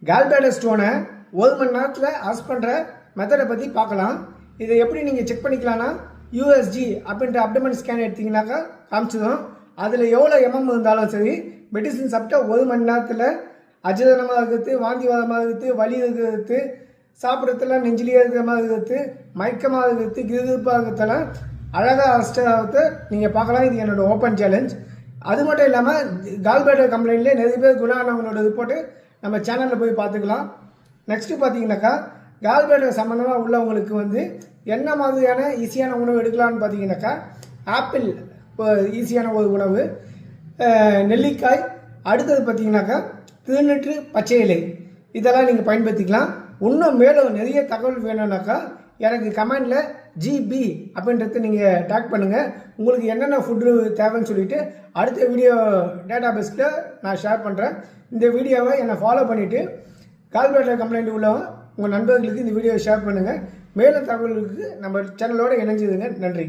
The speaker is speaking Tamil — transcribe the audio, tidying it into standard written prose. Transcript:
கால்பிளாடர் ஸ்டோனை 1 மணி நேரத்தில் அரெஸ்ட் பண்ணுற மெத்தடை பற்றி பார்க்கலாம். இதை எப்படி நீங்கள் செக் பண்ணிக்கலாம்னா யூஎஸ்ஜி அப்படின்ற அப்டமன் ஸ்கேன் எடுத்திங்கனாக்கா காமிச்சிடும். அதில் எவ்வளோ இருந்தாலும் சரி, மெடிசின் சாப்பிட்டா 1 மணி நேரத்தில் அஜீரணமாக இருக்கிறது, வாந்திவாதமாக இருக்கிறது, வலி இருக்கிறது, சாப்பிட்றதுலாம் நெஞ்சிலேயே இருக்கிற மாதிரி இருக்கிறது, மயக்கமாக இருக்கிறது, கிருகிருப்பாக இருக்கிறதெல்லாம் அழகாக அரெஸ்ட் ஆகிறது நீங்கள் பார்க்கலாம். இது என்னோடய ஓப்பன் சேலஞ்ச். அது மட்டும் இல்லாமல் கால்பிளாடர் கம்ப்ளைண்ட்லேயே நிறைய பேர் குணானவங்களோட ரிப்போர்ட்டு நம்ம சேனலில் போய் பார்த்துக்கலாம். நெக்ஸ்ட்டு பார்த்தீங்கன்னாக்கா கால்பிளாடர் சம்மந்தமாக உள்ளவங்களுக்கு என்ன மாதிரியான ஈஸியான உணவு எடுக்கலாம்னு பார்த்தீங்கன்னாக்கா ஆப்பிள் ஈஸியான ஒரு உணவு, நெல்லிக்காய், அடுத்தது பார்த்தீங்கன்னாக்கா திருநெற்று, பச்சை இலை, இதெல்லாம் நீங்கள் பயன்படுத்திக்கலாம். இன்னும் மேலும் நிறைய தகவல் வேணும்னாக்கா எனக்கு கமெண்டில் ஜிபி அப்படின்றது நீங்கள் டேக் பண்ணுங்கள். உங்களுக்கு என்னென்ன ஃபுட்டு தேவைன்னு சொல்லிவிட்டு அடுத்த வீடியோ டேட்டா பேஸில் நான் ஷேர் பண்ணுறேன். இந்த வீடியோவை என்னை ஃபாலோ பண்ணிவிட்டு கால்பிளாடர் கம்ப்ளைண்ட் உள்ளவங்க உங்கள் நண்பர்களுக்கு இந்த வீடியோவை ஷேர் பண்ணுங்கள். மேலும் தகவல்களுக்கு நம்ம சேனலோடு இணைஞ்சிதுங்க. நன்றி.